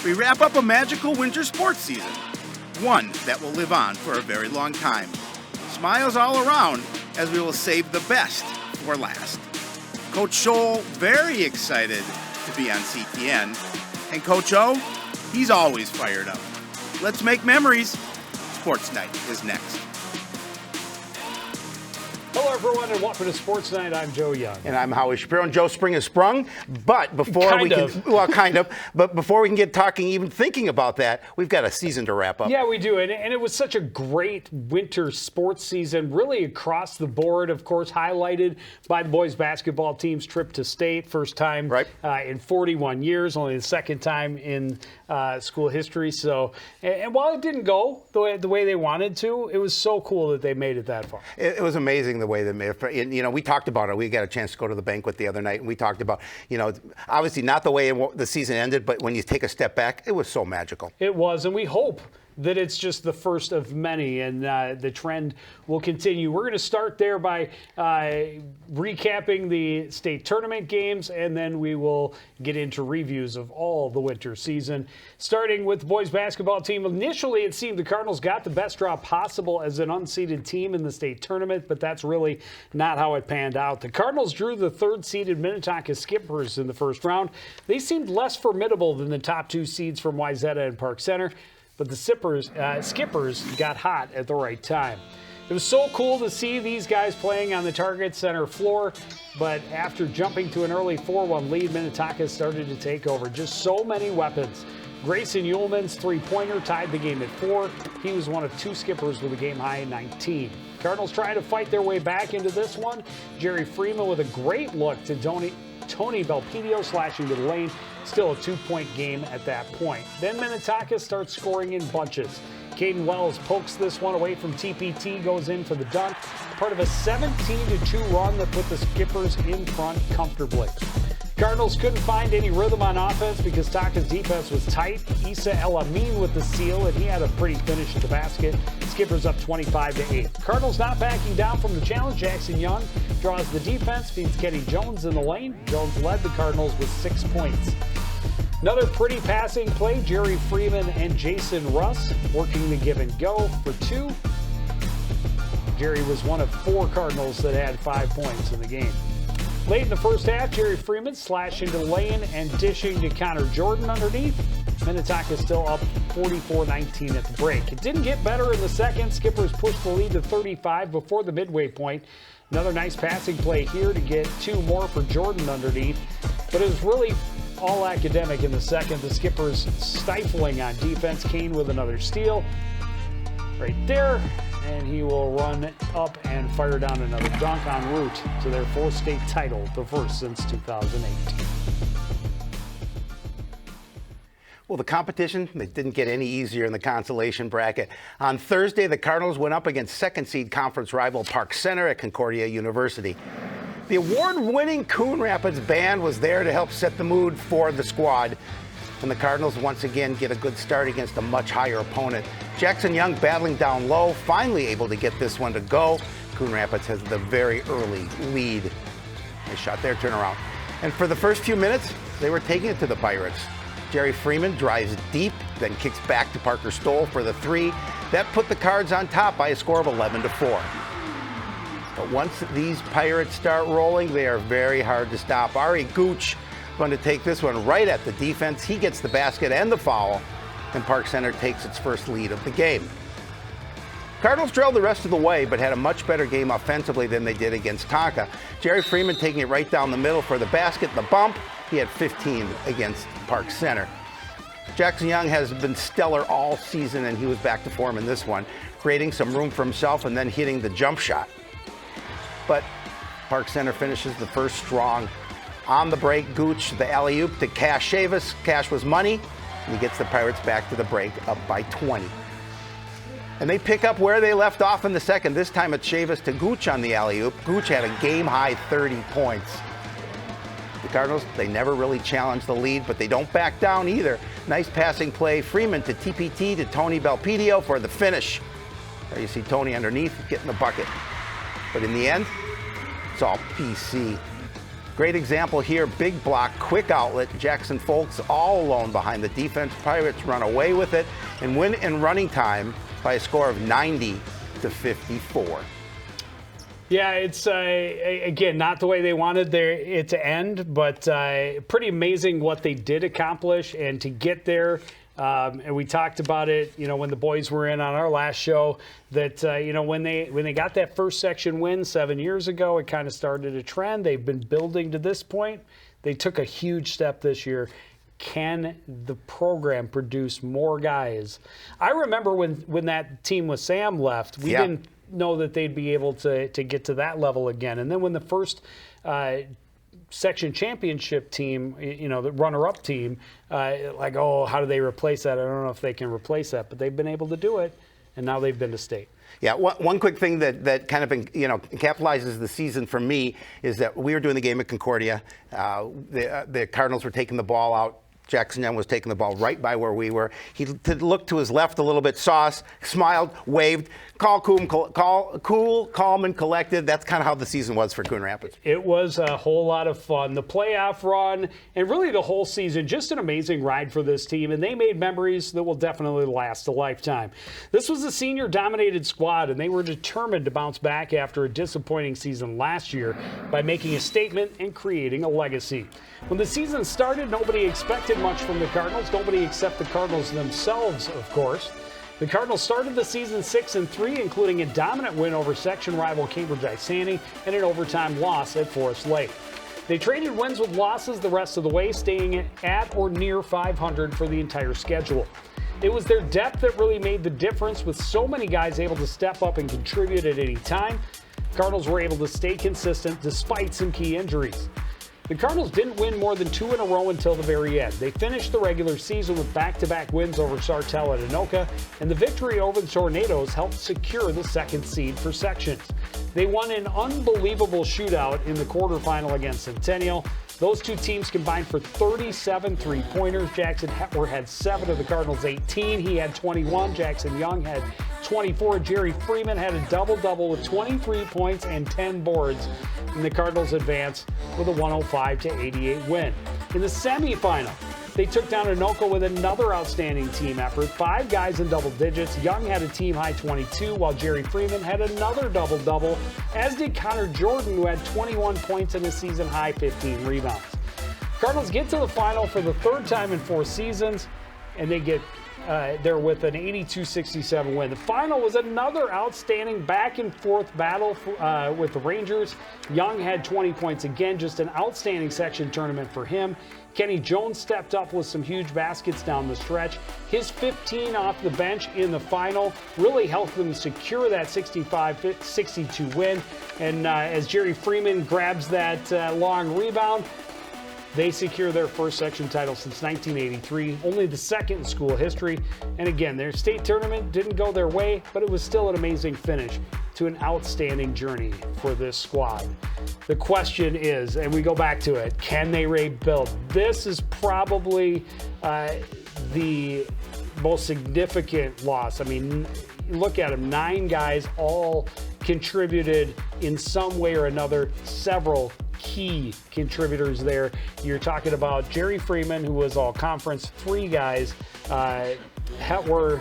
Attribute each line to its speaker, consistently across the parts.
Speaker 1: We wrap up a magical winter sports season, one that will live on for a very long time. Smiles all around as we will save the best for last. Coach Scholl, very excited to be on CTN. And Coach O, he's always fired up. Let's make memories. Sports Night is next.
Speaker 2: Hello, everyone, and welcome to Sports Night. I'm Joe Young.
Speaker 3: And I'm Howie Shapiro, and Joe Spring has sprung. But before But before we can get talking, even thinking about that, we've got a season to wrap up.
Speaker 2: Yeah, we do. And it was such a great winter sports season, really across the board, of course, highlighted by the boys basketball team's trip to state. First time in 41 years, only the second time in school history. So, and while it didn't go the way they wanted to, it was so cool that they made it that far.
Speaker 3: It was amazing the way they made it. And, you know, we talked about it. We got a chance to go to the banquet the other night, and we talked about, you know, obviously not the way the season ended, but when you take a step back, it was so magical.
Speaker 2: It was, and we hope that it's just the first of many, and the trend will continue. We're going to start there by recapping the state tournament games, and then we will get into reviews of all the winter season. Starting with the boys basketball team. Initially, it seemed the Cardinals got the best draw possible as an unseeded team in the state tournament, but that's really not how it panned out. The Cardinals drew the third-seeded Minnetonka Skippers in the first round. They seemed less formidable than the top two seeds from Wayzata and Park Center, but the Skippers got hot at the right time. It was so cool to see these guys playing on the Target Center floor, but after jumping to an early 4-1 lead, Minnetonka started to take over. Just so many weapons. Grayson Uhlman's three-pointer tied the game at 4. He was one of two Skippers with a game-high 19. Cardinals trying to fight their way back into this one. Jerry Freeman with a great look to Tony Belpedio slashing to the lane. Still a 2-point game at that point. Then Minnetonka starts scoring in bunches. Caden Wells pokes this one away from TPT, goes in for the dunk. Part of a 17-2 run that put the Skippers in front comfortably. Cardinals couldn't find any rhythm on offense because Taka's defense was tight. Issa El Amin with the steal, and he had a pretty finish at the basket. Skippers up 25-8. Cardinals not backing down from the challenge. Jackson Young draws the defense, feeds Kenny Jones in the lane. Jones led the Cardinals with 6 points. Another pretty passing play. Jerry Freeman and Jason Russ working the give and go for 2. Jerry was one of 4 Cardinals that had 5 points in the game. Late in the first half, Jerry Freeman slashing to the lane and dishing to Connor Jordan underneath. Minnetonka still up 44-19 at the break. It didn't get better in the second. Skippers pushed the lead to 35 before the midway point. Another nice passing play here to get 2 more for Jordan underneath. But it was really all academic in the second. The Skippers stifling on defense. Kane with another steal right there. And he will run up and fire down another dunk en route to their 4th state title, the first since 2008.
Speaker 3: Well, the competition, it didn't get any easier in the consolation bracket. On Thursday, the Cardinals went up against second-seed conference rival Park Center at Concordia University. The award-winning Coon Rapids band was there to help set the mood for the squad. And the Cardinals once again get a good start against a much higher opponent. Jackson Young battling down low, finally able to get this one to go. Coon Rapids has the very early lead. They shot their turnaround. And for the first few minutes, they were taking it to the Pirates. Jerry Freeman drives deep, then kicks back to Parker Stoll for the 3. That put the Cards on top by a score of 11-4. But once these Pirates start rolling, they are very hard to stop. Ari Gooch going to take this one right at the defense. He gets the basket and the foul, and Park Center takes its first lead of the game. Cardinals trailed the rest of the way, but had a much better game offensively than they did against Tonka. Jerry Freeman taking it right down the middle for the basket, the bump. He had 15 against Park Center. Jackson Young has been stellar all season, and he was back to form in this one, creating some room for himself and then hitting the jump shot. But Park Center finishes the first strong. On the break, Gooch, the alley-oop to Cash Chavis. Cash was money, and he gets the Pirates back to the break, up by 20. And they pick up where they left off in the second. This time it's Chavis to Gooch on the alley-oop. Gooch had a game-high 30 points. The Cardinals, they never really challenge the lead, but they don't back down either. Nice passing play. Freeman to TPT to Tony Belpedio for the finish. There you see Tony underneath getting the bucket. But in the end, it's all PC. Great example here, big block, quick outlet. Jackson Folks all alone behind the defense. Pirates run away with it and win in running time by a score of 90-54.
Speaker 2: Yeah, it's, again, not the way they wanted it to end, but pretty amazing what they did accomplish and to get there. And we talked about it, when the boys were in on our last show, that, when they got that first section win 7 years ago, it kind of started a trend. They've been building to this point. They took a huge step this year. Can the program produce more guys? I remember when that team with Sam left, we didn't know that they'd be able to get to that level again. And then when the first section championship team, the runner-up team, how do they replace that? I don't know if they can replace that, but they've been able to do it, and now they've been to state.
Speaker 3: Yeah, one quick thing that kind of capitalizes the season for me is that we were doing the game at Concordia. The Cardinals were taking the ball out. Jackson Young was taking the ball right by where we were. He looked to his left a little bit, saw us, smiled, waved, cool, calm, and collected. That's kind of how the season was for Coon Rapids. It
Speaker 2: was a whole lot of fun. The playoff run and really the whole season, just an amazing ride for this team, and they made memories that will definitely last a lifetime. This was a senior-dominated squad, and they were determined to bounce back after a disappointing season last year by making a statement and creating a legacy. When the season started, nobody expected much from the Cardinals. Nobody except the Cardinals themselves, of course. The Cardinals started the season 6-3, including a dominant win over section rival Cambridge Isani and an overtime loss at Forest Lake. They traded wins with losses the rest of the way, staying at or near 500 for the entire schedule. It was their depth that really made the difference, with so many guys able to step up and contribute at any time. Cardinals were able to stay consistent despite some key injuries. The Cardinals didn't win more than 2 in a row until the very end. They finished the regular season with back-to-back wins over Sartell and Anoka, and the victory over the Tornadoes helped secure the second seed for sections. They won an unbelievable shootout in the quarterfinal against Centennial. Those two teams combined for 37 three-pointers. Jackson Hetwer had 7 of the Cardinals' 18. He had 21. Jackson Young had 24. Jerry Freeman had a double-double with 23 points and 10 boards. And the Cardinals advanced with a 105-88 win. In the semifinal, they took down Anoka with another outstanding team effort. 5 guys in double digits. Young had a team-high 22, while Jerry Freeman had another double-double, as did Connor Jordan, who had 21 points and a season-high 15 rebounds. Cardinals get to the final for the 3rd time in 4 seasons, and they get there with an 82-67 win. The final was another outstanding back-and-forth battle with the Rangers. Young had 20 points again, just an outstanding section tournament for him. Kenny Jones stepped up with some huge baskets down the stretch. His 15 off the bench in the final really helped them secure that 65-62 win. And as Jerry Freeman grabs that long rebound, they secure their first section title since 1983, only the second in school history. And again, their state tournament didn't go their way, but it was still an amazing finish to an outstanding journey for this squad. The question is, and we go back to it, can they rebuild? This is probably the most significant loss. I mean, look at them, 9 guys all contributed in some way or another, several key contributors there. You're talking about Jerry Freeman, who was all conference, 3 guys. Hetwer,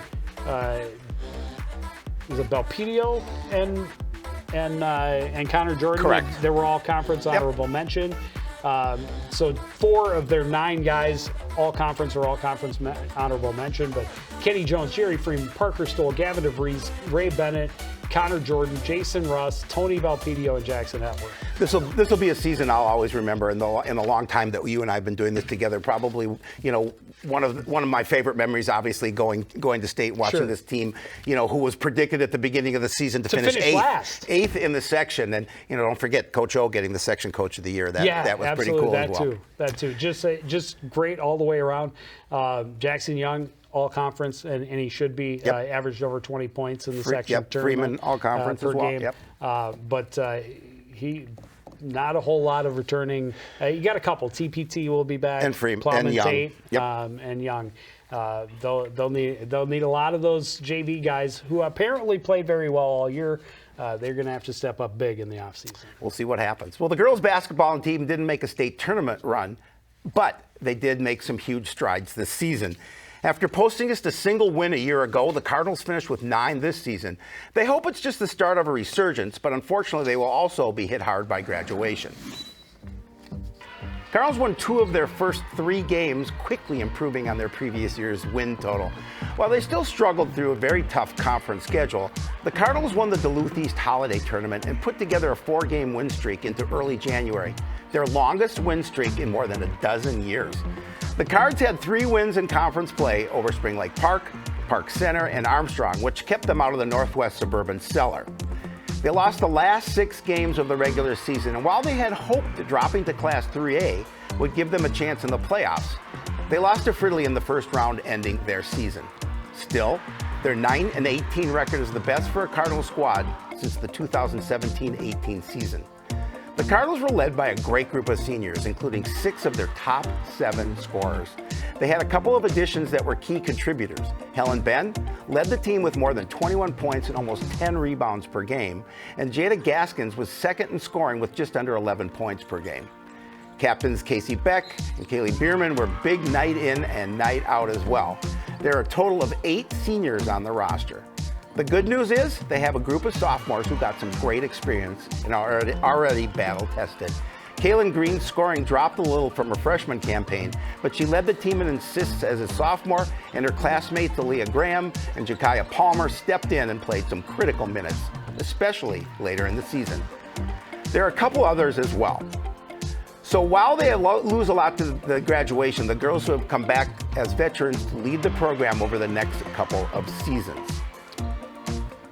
Speaker 2: was it Belpedio and Connor Jordan?
Speaker 3: Correct.
Speaker 2: They were all conference honorable mention. So 4 of their 9 guys, all conference or all conference honorable mention. But Kenny Jones, Jerry Freeman, Parker Stoll, Gavin DeVries, Ray Bennett, Connor Jordan, Jason Russ, Tony Belpedio, and Jackson Hetwer.
Speaker 3: This will be a season I'll always remember in the long time that you and I have been doing this together. Probably, one of my favorite memories, obviously, going to state, watching this team, who was predicted at the beginning of the season to finish eighth in the section, and don't forget Coach O getting the section Coach of the Year. That was pretty cool as well.
Speaker 2: That too. Just great all the way around. Jackson Young, all conference, and he should be averaged over 20 points in the section tournament.
Speaker 3: Freeman, all conference as well.
Speaker 2: Game. But he, not a whole lot of returning. You got a couple. TPT will be back.
Speaker 3: And Freeman
Speaker 2: Plum
Speaker 3: and Young.
Speaker 2: Tate, and Young. They'll need a lot of those JV guys who apparently played very well all year. they're going to have to step up big in the offseason.
Speaker 3: We'll see what happens. Well, the girls basketball team didn't make a state tournament run, but they did make some huge strides this season. After posting just a single win a year ago, the Cardinals finished with 9 this season. They hope it's just the start of a resurgence, but unfortunately they will also be hit hard by graduation. Cardinals won 2 of their first 3 games, quickly improving on their previous year's win total. While they still struggled through a very tough conference schedule, the Cardinals won the Duluth East Holiday Tournament and put together a 4-game win streak into early January, their longest win streak in more than a dozen years. The Cards had 3 wins in conference play over Spring Lake Park, Park Center, and Armstrong, which kept them out of the Northwest Suburban Cellar. They lost the last 6 games of the regular season, and while they had hoped that dropping to Class 3A would give them a chance in the playoffs, they lost to Fridley in the first round, ending their season. Still, their 9-18 record is the best for a Cardinal squad since the 2017-18 season. The Cardinals were led by a great group of seniors, including 6 of their top 7 scorers. They had a couple of additions that were key contributors. Helen Ben led the team with more than 21 points and almost 10 rebounds per game, and Jada Gaskins was second in scoring with just under 11 points per game. Captains Casey Beck and Kaylee Bierman were big night in and night out as well. There are a total of 8 seniors on the roster. The good news is they have a group of sophomores who got some great experience and are already battle-tested. Kaylin Green's scoring dropped a little from her freshman campaign, but she led the team in assists as a sophomore, and her classmates Aaliyah Graham and Jakaya Palmer stepped in and played some critical minutes, especially later in the season. There are a couple others as well. So while they lose a lot to the graduation, the girls have come back as veterans to lead the program over the next couple of seasons.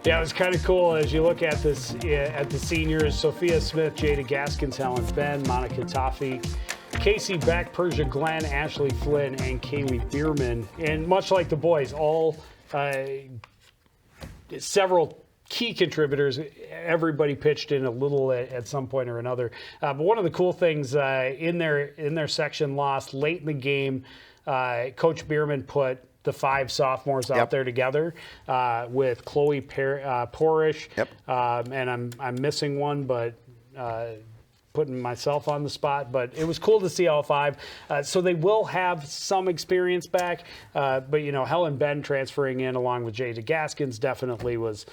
Speaker 2: Yeah, it was kind of cool as you look at this at the seniors: Sophia Smith, Jada Gaskins, Helen Ben, Monica Toffee, Casey Beck, Persia Glenn, Ashley Flynn, and Kaylee Bierman. And much like the boys, all several key contributors. Everybody pitched in a little at some point or another. But one of the cool things in their section loss late in the game, Coach Bierman put the 5 sophomores out there together with Chloe Porish. And I'm missing one, but putting myself on the spot. But it was cool to see all 5. So they will have some experience back. But, you know, Helen Ben transferring in along with Jada Gaskins definitely was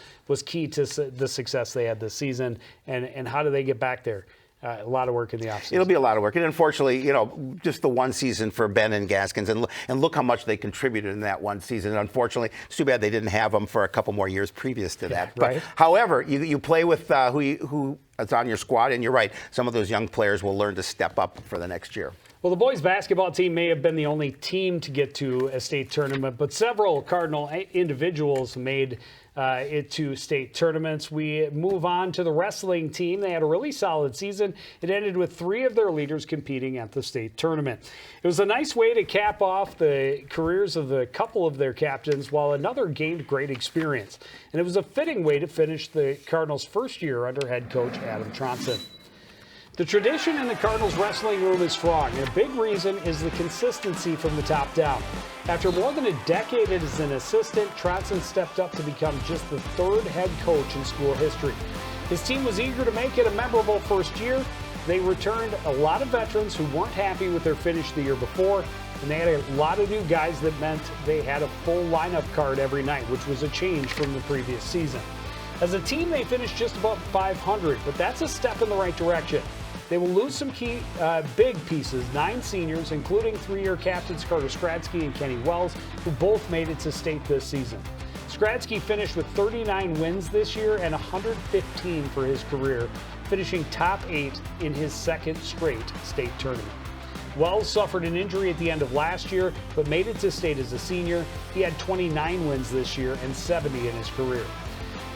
Speaker 2: key to the success they had this season. And how do they get back there? A lot of work in the offseason.
Speaker 3: It'll be a lot of work. And unfortunately, you know, just the one season for Ben and Gaskins, and look how much they contributed in that one season. And unfortunately, it's too bad they didn't have them for a couple more years previous to that. But however, you play with who is on your squad, and you're right, some of those young players will learn to step up for the next year.
Speaker 2: Well, the boys basketball team may have been the only team to get to a state tournament, but several Cardinal individuals made it to state tournaments. We move on to the wrestling team. They had a really solid season. It ended with 3 of their leaders competing at the state tournament. It was a nice way to cap off the careers of a couple of their captains, while another gained great experience. And it was a fitting way to finish the Cardinals' first year under head coach Adam Tronson. The tradition in the Cardinals wrestling room is strong, and a big reason is the consistency from the top down. After more than a decade as an assistant, Tronson stepped up to become just the 3rd head coach in school history. His team was eager to make it a memorable first year. They returned a lot of veterans who weren't happy with their finish the year before, and they had a lot of new guys that meant they had a full lineup card every night, which was a change from the previous season. As a team, they finished just above 500, but that's a step in the right direction. They will lose some key big pieces, 9 seniors, including 3-year captains Carter Stradsky and Kenny Wells, who both made it to state this season. Stradsky finished with 39 wins this year and 115 for his career, finishing top 8 in his 2nd straight state tournament. Wells suffered an injury at the end of last year, but made it to state as a senior. He had 29 wins this year and 70 in his career.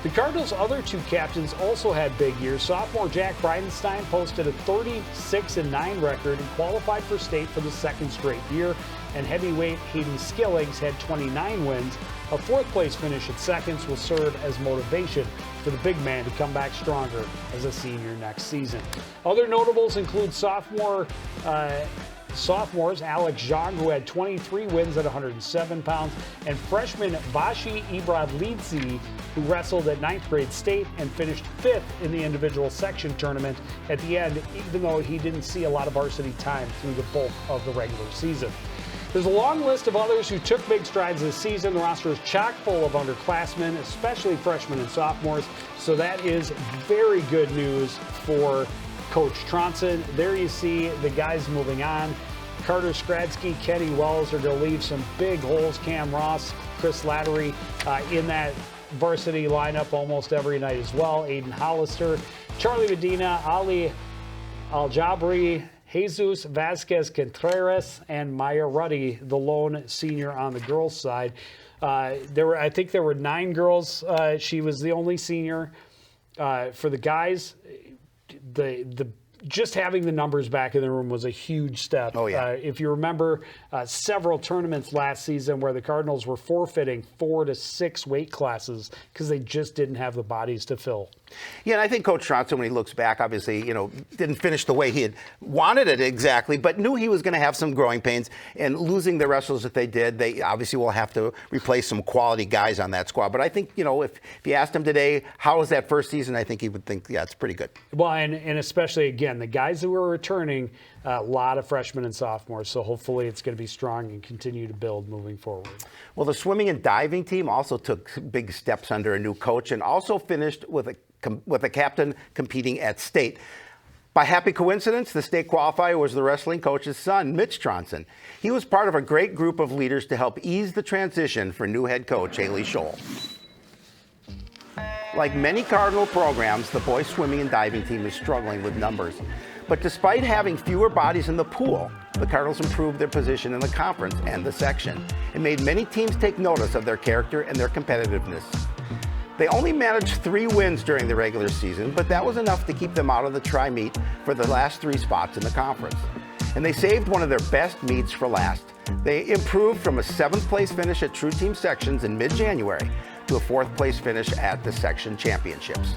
Speaker 2: The Cardinals' other 2 captains also had big years. Sophomore Jack Bridenstine posted a 36-9 record and qualified for state for the 2nd straight year. And heavyweight Hayden Skillings had 29 wins. A 4th place finish at seconds will serve as motivation for the big man to come back stronger as a senior next season. Other notables include sophomore sophomores Alex Zhang, who had 23 wins at 107 pounds, and freshman Bashi Ibradlidze, who wrestled at 9th grade state and finished 5th in the individual section tournament at the end, even though he didn't see a lot of varsity time through the bulk of the regular season. There's a long list of others who took big strides this season. The roster is chock full of underclassmen, especially freshmen and sophomores. So that is very good news for Coach Tronson. There you see the guys moving on. Carter Skradsky, Kenny Wells are going to leave some big holes. Cam Ross, Chris Lattery in that varsity lineup almost every night as well. Aiden Hollister, Charlie Medina, Ali Aljabri, Jesus Vasquez Contreras, and Maya Ruddy, the lone senior on the girls' side. I think there were 9 girls. She was the only senior. For the guys, just having the numbers back in the room was a huge step.
Speaker 3: Oh, yeah.
Speaker 2: If you remember several tournaments last season where the Cardinals were forfeiting 4 to 6 weight classes because they just didn't have the bodies to fill.
Speaker 3: Yeah, and I think Coach Tronson, when he looks back, obviously, didn't finish the way he had wanted it exactly, but knew he was going to have some growing pains. And losing the wrestlers that they did, they obviously will have to replace some quality guys on that squad. But I think, if you asked him today, how was that first season, I think he would think, yeah, it's pretty good.
Speaker 2: Well, and especially, again, the guys who are returning, a lot of freshmen and sophomores. So hopefully it's going to be strong and continue to build moving forward. Well,
Speaker 3: the swimming and diving team also took big steps under a new coach and also finished with a captain competing at state. By happy coincidence, the state qualifier was the wrestling coach's son, Mitch Tronson. He was part of a great group of leaders to help ease the transition for new head coach Haley Scholl. Like many Cardinal programs, the boys swimming and diving team is struggling with numbers. But despite having fewer bodies in the pool, the Cardinals improved their position in the conference and the section and made many teams take notice of their character and their competitiveness. They only managed 3 wins during the regular season, but that was enough to keep them out of the tri-meet for the last 3 spots in the conference. And they saved one of their best meets for last. They improved from a 7th place finish at True Team Sections in mid-January to a 4th place finish at the section championships.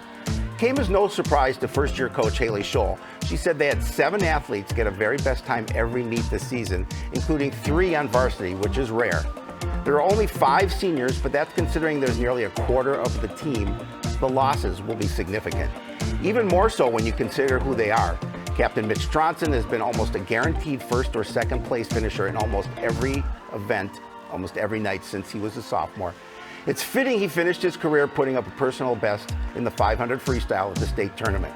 Speaker 3: Came as no surprise to first-year coach Haley Scholl. She said they had 7 athletes get a very best time every meet this season, including 3 on varsity, which is rare. There are only 5 seniors, but that's considering there's nearly a quarter of the team. The losses will be significant. Even more so when you consider who they are. Captain Mitch Tronson has been almost a guaranteed 1st or 2nd place finisher in almost every event, almost every night since he was a sophomore. It's fitting he finished his career putting up a personal best in the 500 freestyle at the state tournament.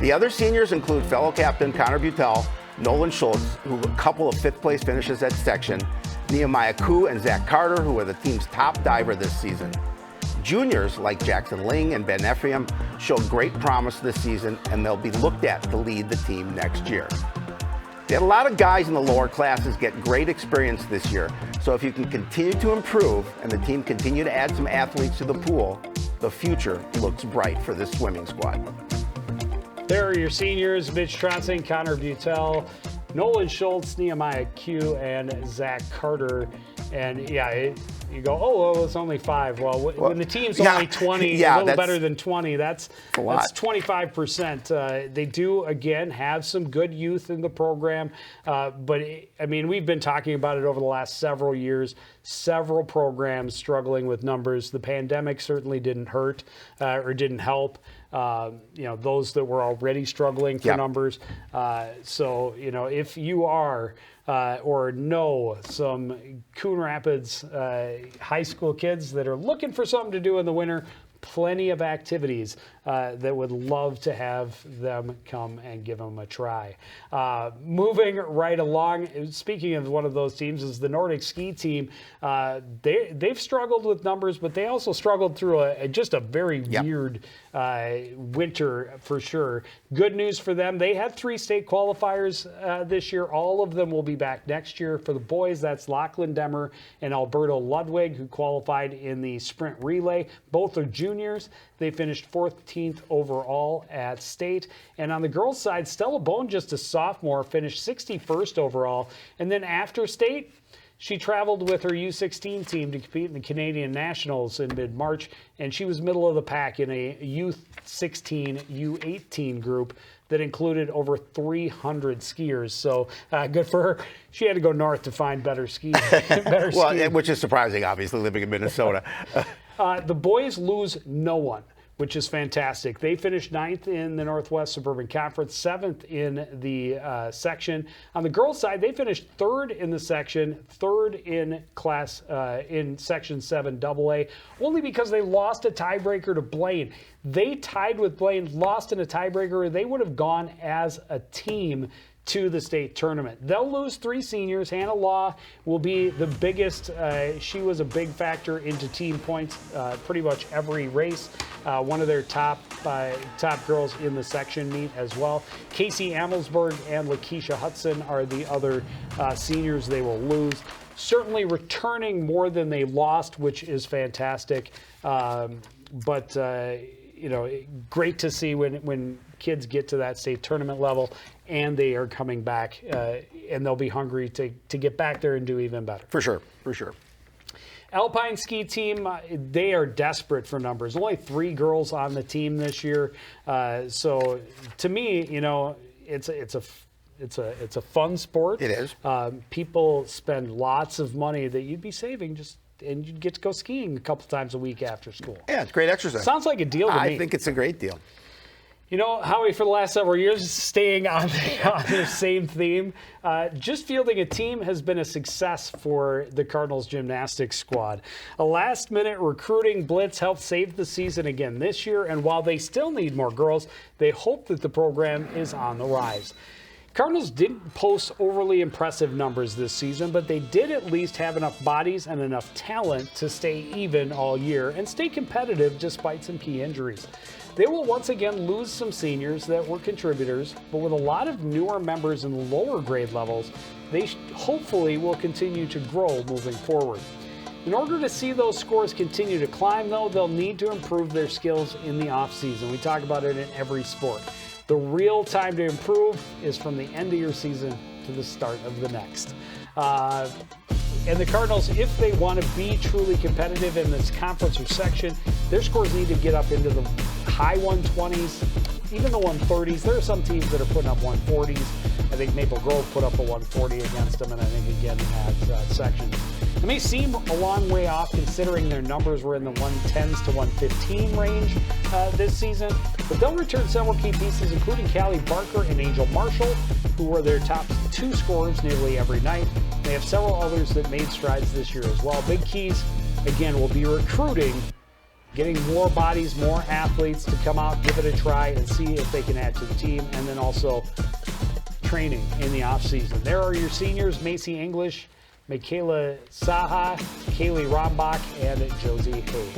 Speaker 3: The other seniors include fellow captain Connor Butel, Nolan Schultz, who a couple of 5th place finishes at section, Nehemiah Koo and Zach Carter, who are the team's top diver this season. Juniors like Jackson Ling and Ben Ephraim showed great promise this season, and they'll be looked at to lead the team next year. They had a lot of guys in the lower classes get great experience this year, so if you can continue to improve and the team continue to add some athletes to the pool, the future looks bright for this swimming squad.
Speaker 2: There are your seniors: Mitch Tronson, Connor Butel, Nolan Schultz, Nehemiah Q, and Zach Carter. And yeah, you go, oh, well, it's only 5. Well, when the team's only 20, a little better than 20, that's 25%. They do, again, have some good youth in the program. But, I mean, we've been talking about it over the last several years. Several programs struggling with numbers. The pandemic certainly didn't hurt or didn't help. Those that were already struggling for numbers. So, if you are or know some Coon Rapids high school kids that are looking for something to do in the winter, plenty of activities that would love to have them come and give them a try. Moving right along, speaking of one of those teams, is the Nordic ski team. They've struggled with numbers, but they also struggled through just a very weird winter for sure. Good news for them. They had 3 state qualifiers this year. All of them will be back next year. For the boys, that's Lachlan Demmer and Alberto Ludwig, who qualified in the sprint relay. Both are juniors. They finished 14th overall at state. And on the girls' side, Stella Bone, just a sophomore, finished 61st overall. And then after state, she traveled with her U16 team to compete in the Canadian Nationals in mid-March, and she was middle of the pack in a U16, U18 group. that included over 300 skiers. So good for her. She had to go north to find better skiing.
Speaker 3: Well, which is surprising, obviously, living in Minnesota.
Speaker 2: The boys lose no one, which is fantastic. They finished 9th in the Northwest Suburban Conference, 7th in the section. On the girls' side, they finished 3rd in the section, 3rd in class in Section 7 AA, only because they lost a tiebreaker to Blaine. They tied with Blaine, lost in a tiebreaker. They would have gone as a team to the state tournament. They'll lose 3 seniors. Hannah Law will be the biggest. She was a big factor into team points pretty much every race. One of their top girls in the section meet as well. Casey Amelsberg and Lakeisha Hudson are the other seniors they will lose. Certainly returning more than they lost, which is fantastic. But great to see when kids get to that state tournament level and they are coming back and they'll be hungry to get back there and do even better.
Speaker 3: For sure.
Speaker 2: Alpine ski team, they are desperate for numbers. Only 3 girls on the team this year. So to me, it's a fun sport.
Speaker 3: It is.
Speaker 2: People spend lots of money that you'd be saving and you'd get to go skiing a couple times a week after school.
Speaker 3: Yeah, it's great exercise.
Speaker 2: Sounds like a deal to me.
Speaker 3: I think it's a great deal.
Speaker 2: Howie, for the last several years, staying on the same theme, just fielding a team has been a success for the Cardinals gymnastics squad. A last-minute recruiting blitz helped save the season again this year, and while they still need more girls, they hope that the program is on the rise. Cardinals didn't post overly impressive numbers this season, but they did at least have enough bodies and enough talent to stay even all year and stay competitive despite some key injuries. They will once again lose some seniors that were contributors, but with a lot of newer members in the lower grade levels, they hopefully will continue to grow moving forward. In order to see those scores continue to climb, though, they'll need to improve their skills in the off-season. We talk about it in every sport. The real time to improve is from the end of your season to the start of the next. And the Cardinals, if they want to be truly competitive in this conference or section, their scores need to get up into the high 120s, even the 130s. There are some teams that are putting up 140s. I think Maple Grove put up a 140 against them, and I think again at section. It may seem a long way off considering their numbers were in the 110s to 115 range this season, but they'll return several key pieces, including Callie Barker and Angel Marshall, who were their top 2 scorers nearly every night. They have several others that made strides this year as well. Big keys, again, will be recruiting, getting more bodies, more athletes to come out, give it a try, and see if they can add to the team, and then also training in the offseason. There are your seniors, Macy English, Michaela Saha, Kaylee Rombach, and Josie Hay.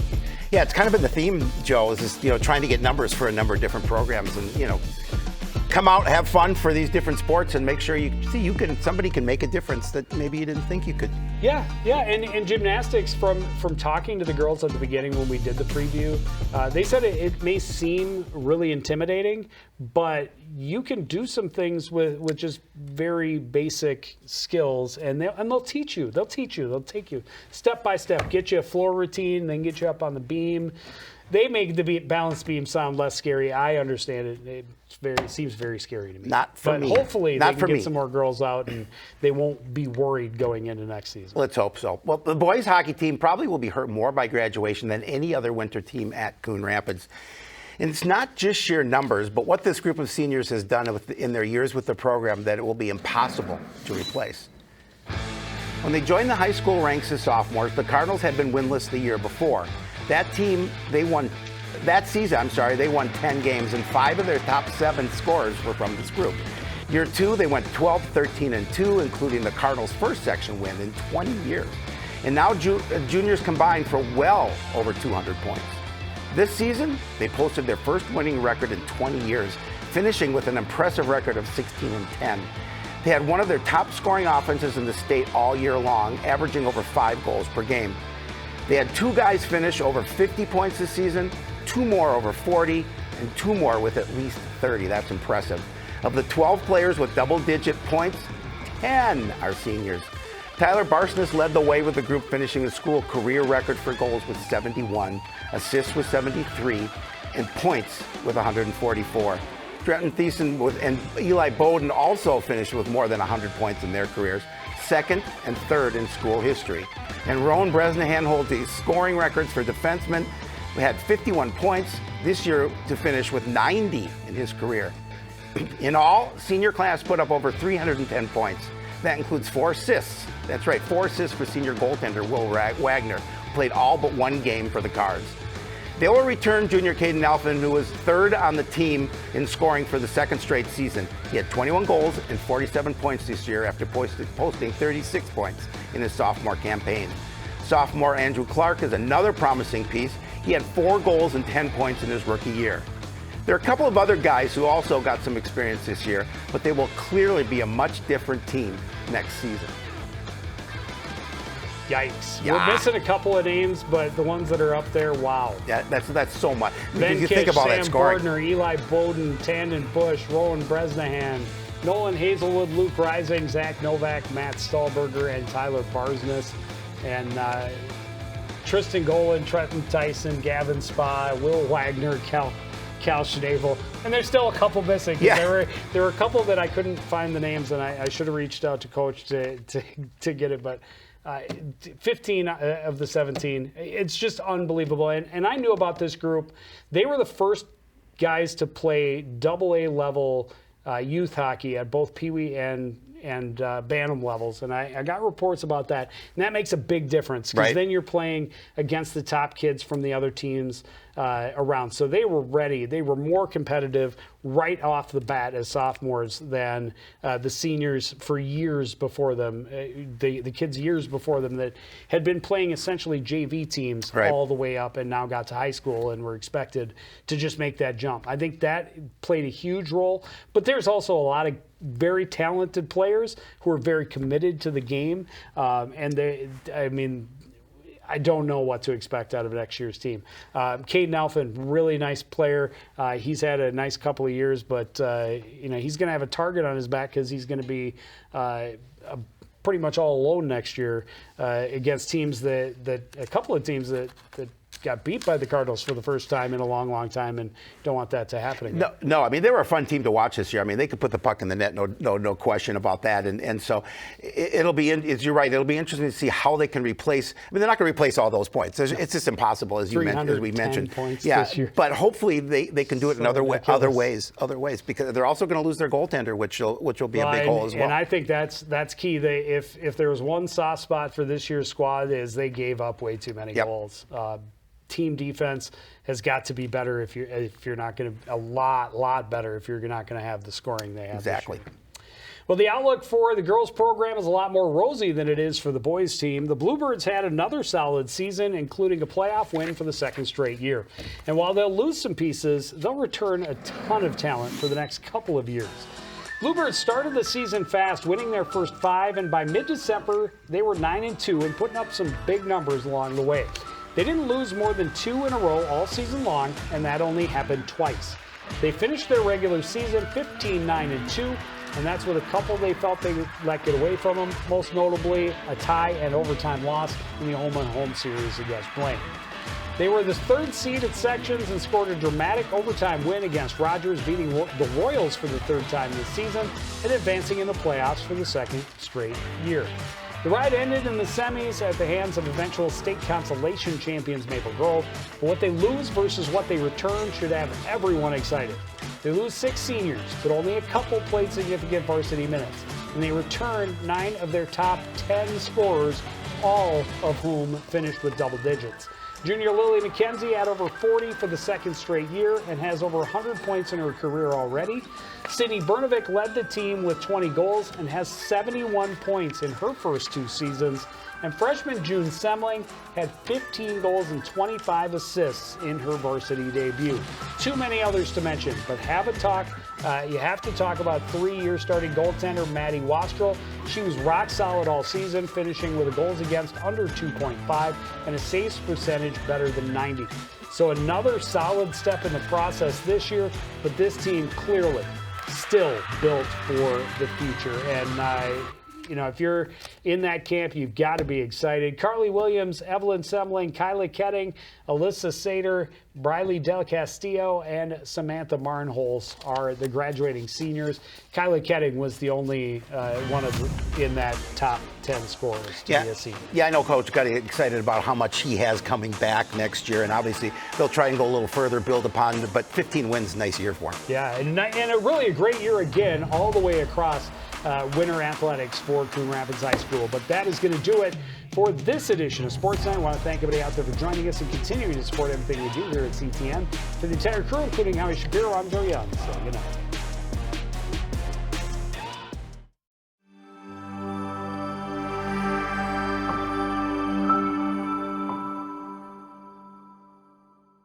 Speaker 3: Yeah, it's kind of been the theme, Joe, is just, trying to get numbers for a number of different programs and, come out, have fun for these different sports and make sure somebody can make a difference that maybe you didn't think you could.
Speaker 2: Yeah, and gymnastics, from talking to the girls at the beginning when we did the preview, they said it may seem really intimidating, but you can do some things with just very basic skills, and they'll teach you. They'll take you step by step, get you a floor routine, then get you up on the beam. They make the balance beam sound less scary. I understand it. It seems very scary to me.
Speaker 3: Not for me.
Speaker 2: But hopefully they can get some more girls out and they won't be worried going into next season.
Speaker 3: Let's hope so. Well, the boys hockey team probably will be hurt more by graduation than any other winter team at Coon Rapids. And it's not just sheer numbers, but what this group of seniors has done in their years with the program that it will be impossible to replace. When they joined the high school ranks as sophomores, the Cardinals had been winless the year before. That season, they won 10 games, and 5 of their top 7 scorers were from this group. Year 2, they went 12, 13, and 2, including the Cardinals' first section win in 20 years. And now juniors combined for well over 200 points. This season, they posted their first winning record in 20 years, finishing with an impressive record of 16 and 10. They had one of their top scoring offenses in the state all year long, averaging over 5 goals per game. They had 2 guys finish over 50 points this season, 2 more over 40, and 2 more with at least 30. That's impressive. Of the 12 players with double-digit points, 10 are seniors. Tyler Barsness led the way with the group, finishing the school career record for goals with 71, assists with 73, and points with 144. Trenton Thiessen and Eli Bowden also finished with more than 100 points in their careers, second and third in school history. And Rowan Bresnahan holds the scoring records for defensemen. We had 51 points this year to finish with 90 in his career. In all, senior class put up over 310 points. That includes 4 assists. That's right, 4 assists for senior goaltender Will Wagner, who played all but one game for the Cards. They will return junior Caden Nelson, who was third on the team in scoring for the second straight season. He had 21 goals and 47 points this year after posting 36 points in his sophomore campaign. Sophomore Andrew Clark is another promising piece. He had 4 goals and 10 points in his rookie year. There are a couple of other guys who also got some experience this year, but they will clearly be a much different team next season.
Speaker 2: Yikes.
Speaker 3: Yeah.
Speaker 2: We're missing a couple of names, but the ones that are up there, wow.
Speaker 3: Yeah, that's so much.
Speaker 2: Ben
Speaker 3: You
Speaker 2: Kish,
Speaker 3: think about
Speaker 2: Sam
Speaker 3: that scoring.
Speaker 2: Gardner, Eli Bowden, Tandon Bush, Rowan Bresnahan, Nolan Hazelwood, Luke Rising, Zach Novak, Matt Stahlberger, and Tyler Barsness. And Tristan Golan, Trenton Tyson, Gavin Spa, Will Wagner, Cal Schnavel. And there's still a couple missing.
Speaker 3: Yeah.
Speaker 2: There were a couple that I couldn't find the names, and I should have reached out to Coach to get it, but 15 of the 17. It's just unbelievable. And I knew about this group. They were the first guys to play AA level youth hockey at both Pee Wee and Bantam levels, and I got reports about that, and that makes a big difference because then you're playing against the top kids from the other teams around. So they were ready. They were more competitive right off the bat as sophomores than the seniors for years before them, the kids years before them that had been playing essentially JV teams all the way up and now got to high school and were expected to just make that jump. I think that played a huge role, but there's also a lot of very talented players who are very committed to the game, and I don't know what to expect out of next year's team. Caden Elfin, really nice player. He's had a nice couple of years, but he's going to have a target on his back because he's going to be pretty much all alone next year against teams a couple of teams that got beat by the Cardinals for the first time in a long, long time, and don't want that to happen again.
Speaker 3: No. I mean, they were a fun team to watch this year. I mean, they could put the puck in the net, no question about that. And so it'll be, you're right, it'll be interesting to see how they can replace. I mean, they're not going to replace all those points. It's just impossible, as we mentioned.
Speaker 2: Points this year.
Speaker 3: But hopefully they can do it in other ways, because they're also going to lose their goaltender, which will be a big hole as well.
Speaker 2: And I think that's key. If there was one soft spot for this year's squad, is they gave up way too many goals. Team defense has got to be better if you're not going to, a lot better if you're not going to have the scoring they have.
Speaker 3: Exactly.
Speaker 2: This year. Well, the outlook for the girls program is a lot more rosy than it is for the boys team. The Bluebirds had another solid season, including a playoff win for the second straight year. And while they'll lose some pieces, they'll return a ton of talent for the next couple of years. Bluebirds started the season fast, winning their first 5, and by mid-December, they were 9-2 and putting up some big numbers along the way. They didn't lose more than 2 in a row all season long, and that only happened twice. They finished their regular season 15-9-2, and that's with a couple they felt they let get away from them, most notably a tie and overtime loss in the home-and-home series against Blaine. They were the 3rd seed at sections and scored a dramatic overtime win against Rogers, beating the Royals for the 3rd time this season and advancing in the playoffs for the 2nd straight year. The ride ended in the semis at the hands of eventual state consolation champions Maple Grove, but what they lose versus what they return should have everyone excited. They lose 6 seniors, but only a couple played significant varsity minutes, and they return 9 of their top 10 scorers, all of whom finished with double digits. Junior Lily McKenzie had over 40 for the 2nd straight year and has over 100 points in her career already. Sydney Bernovic led the team with 20 goals and has 71 points in her first 2 seasons. And freshman June Semling had 15 goals and 25 assists in her varsity debut. Too many others to mention, but you have to talk about 3-year starting goaltender Maddie Wastrel. She was rock solid all season, finishing with a goals against under 2.5 and a saves percentage better than 90. So another solid step in the process this year, but this team clearly still built for the future. And if you're in that camp, you've got to be excited. Carly Williams, Evelyn Semling, Kyla Ketting, Alyssa Sater, Briley Del Castillo, and Samantha Marnholz are the graduating seniors. Kyla Ketting was the only one in that top 10 scorers to be a senior.
Speaker 3: Yeah, I know Coach got excited about how much he has coming back next year, and obviously they'll try and go a little further, build upon, but 15 wins, nice year for him.
Speaker 2: Yeah, and really a great year again, all the way across winter athletics for Coon Rapids High School. But that is going to do it for this edition of Sports Night. I want to thank everybody out there for joining us and continuing to support everything we do here at CTN. For the entire crew, including Howie Shapiro, I'm Joe Young. So good night.